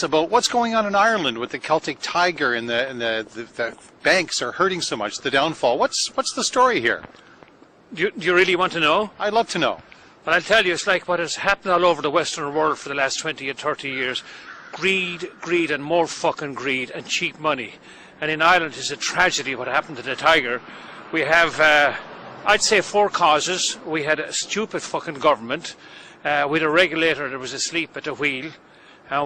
About what's going on in Ireland with the Celtic Tiger and the banks are hurting so much, the downfall. What's the story here? Do you really want to know? I'd love to know. Well, I'll tell you, it's like what has happened all over the Western world for the last 20 and 30 years. Greed, and more fucking greed and cheap money. And in Ireland, it's a tragedy what happened to the Tiger. We have, I'd say, 4 causes. We had a stupid fucking government. We had a regulator that was asleep at the wheel.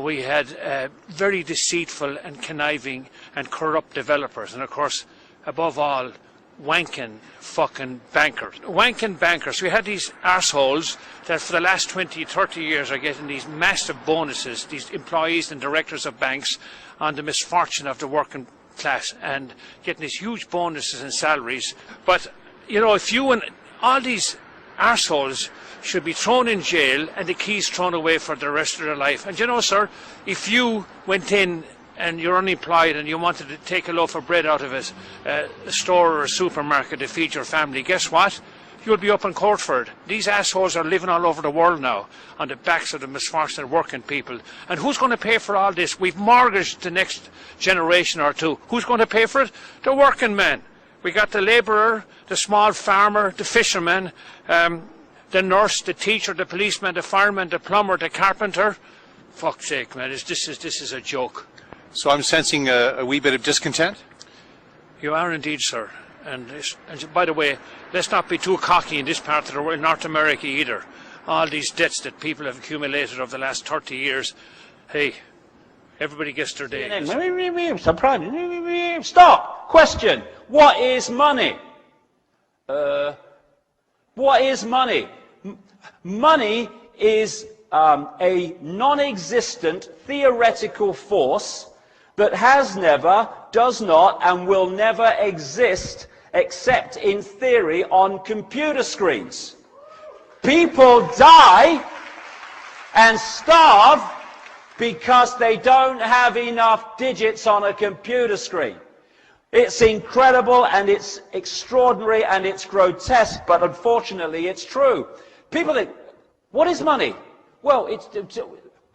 We had very deceitful and conniving and corrupt developers. And of course, above all, wanking fucking bankers. Wanking bankers. We had these arseholes that for the last 20, 30 years are getting these massive bonuses, these employees and directors of banks, on the misfortune of the working class and getting these huge bonuses and salaries. But, you know, if you and all these arseholes should be thrown in jail and the keys thrown away for the rest of their life. And you know, sir, if you went in and you're unemployed and you wanted to take a loaf of bread out of a store or a supermarket to feed your family, guess what? You'll be up in court for it. These assholes are living all over the world now on the backs of the misfortunate working people. And who's going to pay for all this? We've mortgaged the next generation or two. Who's going to pay for it? The working man. We got the labourer, the small farmer, the fisherman, the nurse, the teacher, the policeman, the fireman, the plumber, the carpenter. Fuck's sake, man, this is a joke. So I'm sensing a wee bit of discontent? You are indeed, sir. And by the way, let's not be too cocky in this part of the world, North America either. All these debts that people have accumulated over the last 30 years. Hey, everybody gets their day. Stop! Question. What is money? What is money? Money is a non-existent theoretical force that has never, does not, and will never exist except in theory on computer screens. People die and starve because they don't have enough digits on a computer screen. It's incredible and it's extraordinary and it's grotesque, but unfortunately it's true. People think, what is money? Well,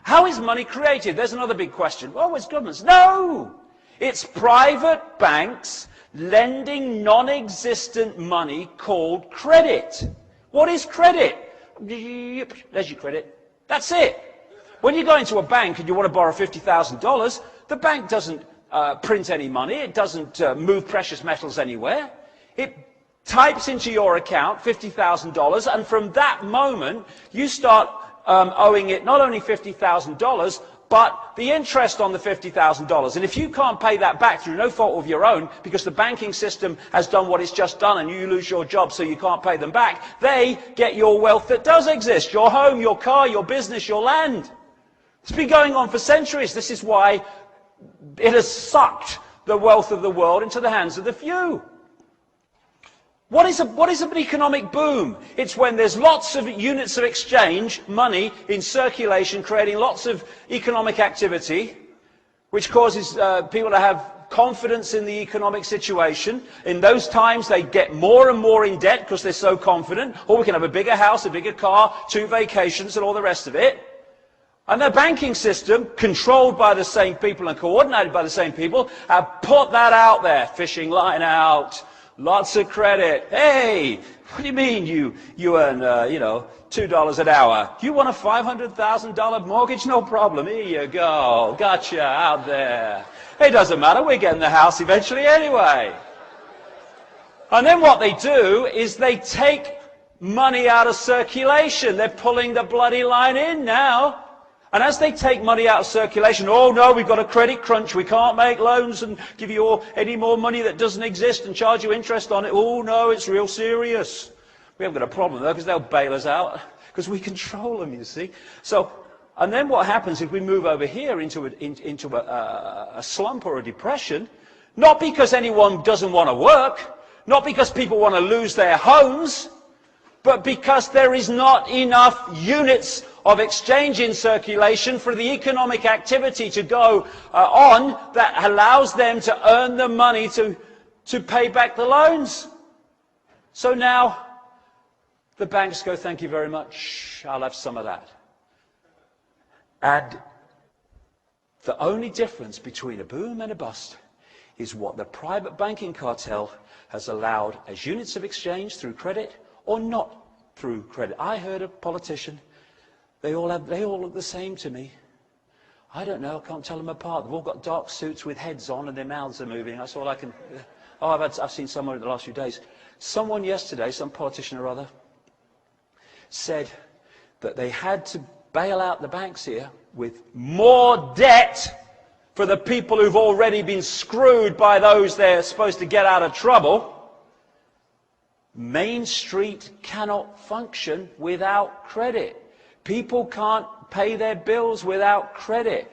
how is money created? There's another big question. Oh, it's governments. No! It's private banks lending non-existent money called credit. What is credit? There's your credit. That's it. When you go into a bank and you want to borrow $50,000, the bank doesn't print any money. It doesn't move precious metals anywhere. It types into your account $50,000, and from that moment, you start owing it not only $50,000, but the interest on the $50,000. And if you can't pay that back through no fault of your own, because the banking system has done what it's just done and you lose your job so you can't pay them back, they get your wealth that does exist, your home, your car, your business, your land. It's been going on for centuries. This is why it has sucked the wealth of the world into the hands of the few. What is an economic boom? It's when there's lots of units of exchange, money in circulation, creating lots of economic activity, which causes people to have confidence in the economic situation. In those times, they get more and more in debt because they're so confident. Or we can have a bigger house, a bigger car, 2 vacations, and all the rest of it. And the banking system, controlled by the same people and coordinated by the same people, have put that out there. Fishing line out. Lots of credit. Hey, what do you mean you earn, $2 an hour? You want a $500,000 mortgage? No problem. Here you go. Gotcha out there. It doesn't matter. We're getting the house eventually anyway. And then what they do is they take money out of circulation. They're pulling the bloody line in now. And as they take money out of circulation, oh no, we've got a credit crunch, we can't make loans and give you any more money that doesn't exist and charge you interest on it. Oh no, it's real serious. We haven't got a problem though, because they'll bail us out, because we control them, you see. So, and then what happens if we move over here into a slump or a depression, not because anyone doesn't want to work, not because people want to lose their homes, but because there is not enough units of exchange in circulation for the economic activity to go on that allows them to earn the money to pay back the loans. So now the banks go, thank you very much, I'll have some of that. And The only difference between a boom and a bust is what the private banking cartel has allowed as units of exchange through credit or not through credit. I heard a politician, they all look the same to me. I don't know, I can't tell them apart. They've all got dark suits with heads on and their mouths are moving. That's all I can... Oh, I've seen someone in the last few days. Someone yesterday, some politician or other, said that they had to bail out the banks here with more debt for the people who've already been screwed by those they're supposed to get out of trouble. Main Street cannot function without credit. People can't pay their bills without credit.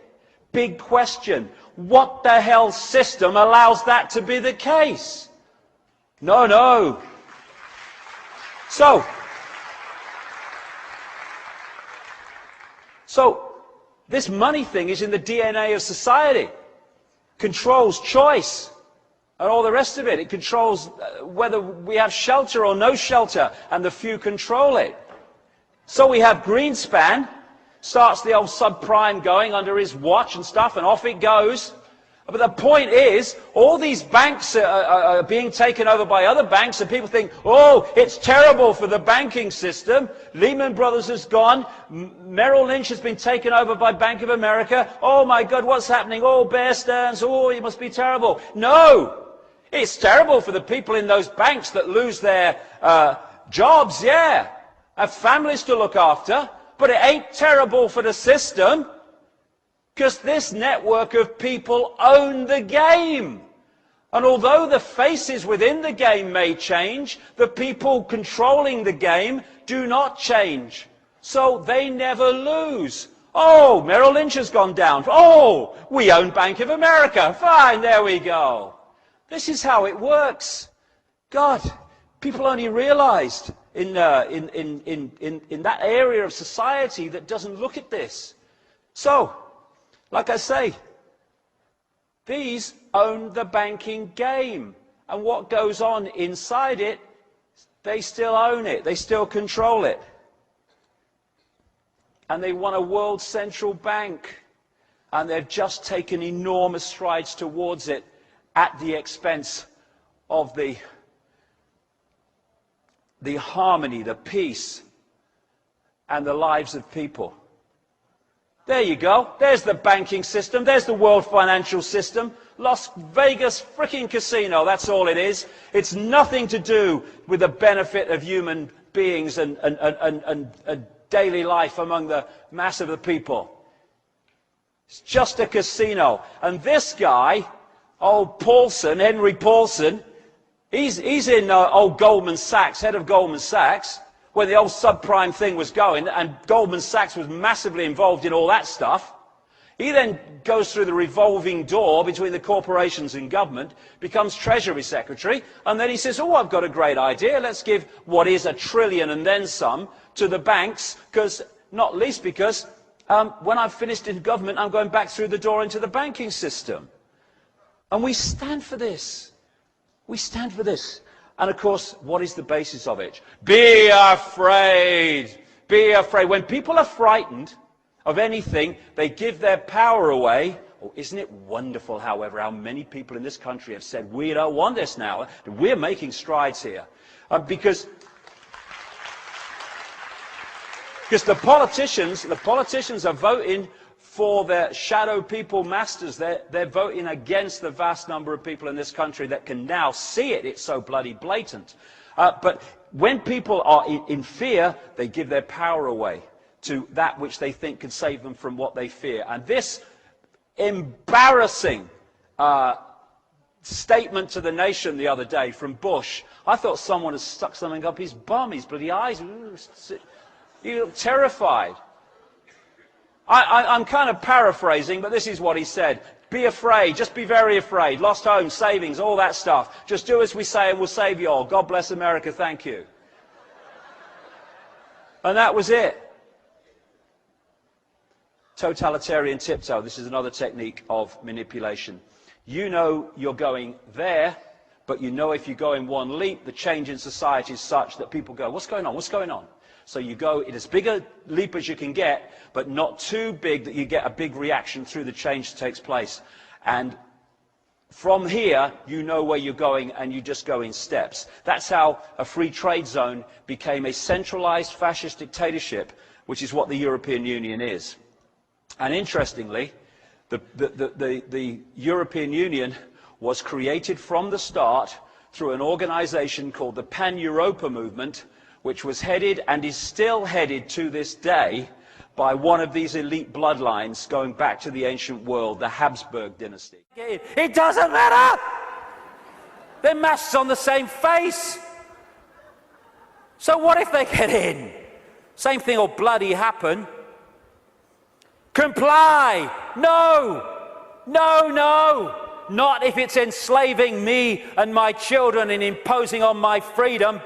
Big question. What the hell system allows that to be the case? No. So this money thing is in the DNA of society. Controls choice and all the rest of it. It controls whether we have shelter or no shelter, and the few control it. So we have Greenspan, starts the old subprime going under his watch and stuff, and off it goes. But the point is, all these banks are being taken over by other banks, and people think, oh, it's terrible for the banking system. Lehman Brothers has gone. Merrill Lynch has been taken over by Bank of America. Oh, my God, what's happening? Oh, Bear Stearns, oh, it must be terrible. No, it's terrible for the people in those banks that lose their jobs, yeah, have families to look after, but it ain't terrible for the system. Because this network of people own the game. And although the faces within the game may change, the people controlling the game do not change. So they never lose. Oh, Merrill Lynch has gone down. Oh, we own Bank of America. Fine, there we go. This is how it works. God, people only realized in that area of society that doesn't look at this. So, like I say, these own the banking game. And what goes on inside it, they still own it. They still control it. And they want a world central bank. And they've just taken enormous strides towards it at the expense of the harmony, the peace, and the lives of people. There you go. There's the banking system. There's the world financial system. Las Vegas frickin' casino. That's all it is. It's nothing to do with the benefit of human beings and daily life among the mass of the people. It's just a casino. And this guy, old Paulson, Henry Paulson, he's in old Goldman Sachs, head of Goldman Sachs, when the old subprime thing was going, and Goldman Sachs was massively involved in all that stuff. He then goes through the revolving door between the corporations and government, becomes Treasury Secretary, and then he says, oh, I've got a great idea. Let's give what is $1 trillion and then some to the banks, not least because when I've finished in government, I'm going back through the door into the banking system. And we stand for this. We stand for this. And of course, what is the basis of it? Be afraid. Be afraid. When people are frightened of anything, they give their power away. Oh, isn't it wonderful, however, how many people in this country have said, we don't want this now. We're making strides here. Because the politicians are voting for their shadow people masters. They're voting against the vast number of people in this country that can now see it. It's so bloody blatant. But when people are in fear, they give their power away to that which they think can save them from what they fear. And this embarrassing statement to the nation the other day from Bush, I thought someone had stuck something up his bum, his bloody eyes. He looked terrified. I'm kind of paraphrasing, but this is what he said. Be afraid, just be very afraid. Lost homes, savings, all that stuff. Just do as we say and we'll save you all. God bless America, thank you. And that was it. Totalitarian tiptoe. This is another technique of manipulation. You know you're going there, but you know if you go in one leap, the change in society is such that people go, what's going on? What's going on? So you go in as big a leap as you can get, but not too big that you get a big reaction through the change that takes place. And from here, you know where you're going, and you just go in steps. That's how a free trade zone became a centralized fascist dictatorship, which is what the European Union is. And interestingly, the European Union was created from the start through an organization called the Pan-Europa movement, which was headed and is still headed to this day by one of these elite bloodlines going back to the ancient world, the Habsburg dynasty. It doesn't matter! They're masks on the same face! So what if they get in? Same thing will bloody happen. Comply! No! No, no! Not if it's enslaving me and my children and imposing on my freedom.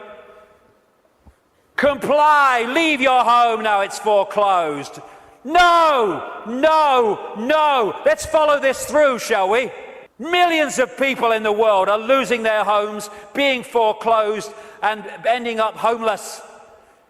Comply! Leave your home now it's foreclosed. No! No! No! Let's follow this through, shall we? Millions of people in the world are losing their homes, being foreclosed, and ending up homeless.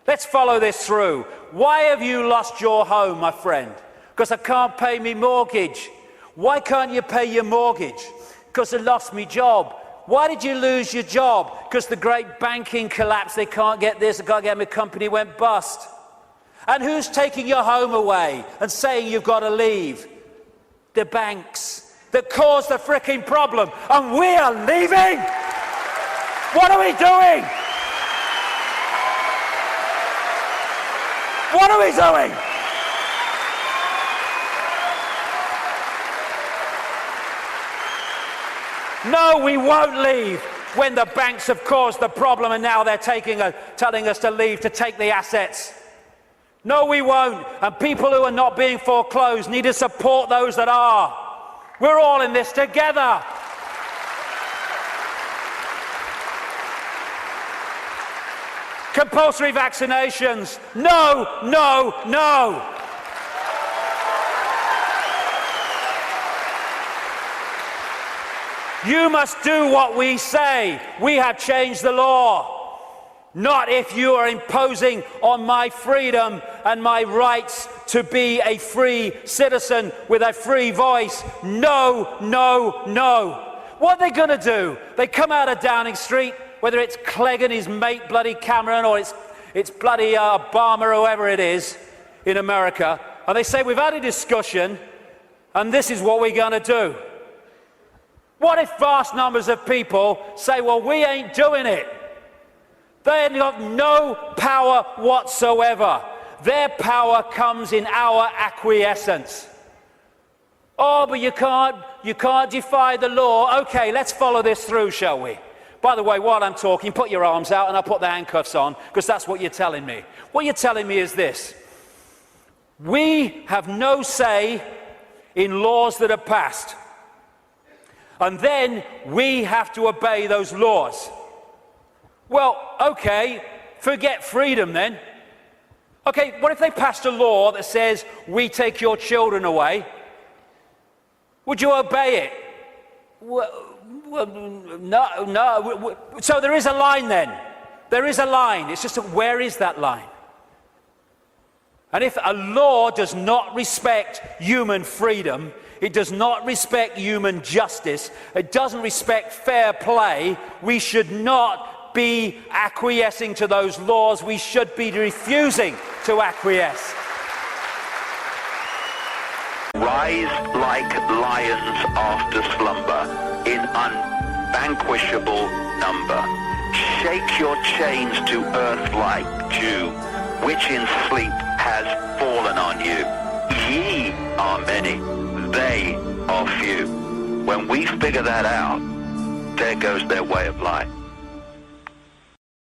Let's follow this through. Why have you lost your home, my friend? Because I can't pay me mortgage. Why can't you pay your mortgage? Because I lost my job. Why did you lose your job? Because the great banking collapse, they can't get this, they can't get my company went bust. And who's taking your home away and saying you've got to leave? The banks that caused the fricking problem, and we are leaving? What are we doing? What are we doing? No, we won't leave when the banks have caused the problem and now they're telling us to leave to take the assets. No, we won't. And people who are not being foreclosed need to support those that are. We're all in this together. Compulsory vaccinations. No, no, no. You must do what we say. We have changed the law. Not if you are imposing on my freedom and my rights to be a free citizen with a free voice. No, no, no. What are they going to do? They come out of Downing Street, whether it's Clegg and his mate, bloody Cameron, or it's bloody Obama, or whoever it is, in America, and they say, we've had a discussion, and this is what we're going to do. What if vast numbers of people say, well, we ain't doing it? They have got no power whatsoever. Their power comes in our acquiescence. Oh, but you can't defy the law. Okay, let's follow this through, shall we? By the way, while I'm talking, put your arms out and I'll put the handcuffs on, because that's what you're telling me. What you're telling me is this. We have no say in laws that are passed. And then we have to obey those laws. Well, okay, forget freedom then. Okay, what if they passed a law that says, we take your children away? Would you obey it? Well, no. So there is a line then. There is a line. It's just, where is that line? And if a law does not respect human freedom, it does not respect human justice, it doesn't respect fair play, we should not be acquiescing to those laws. We should be refusing to acquiesce. Rise like lions after slumber in unvanquishable number. Shake your chains to earth like dew, which in sleep has fallen on you. Ye are many, they are few. When we figure that out, there goes their way of life.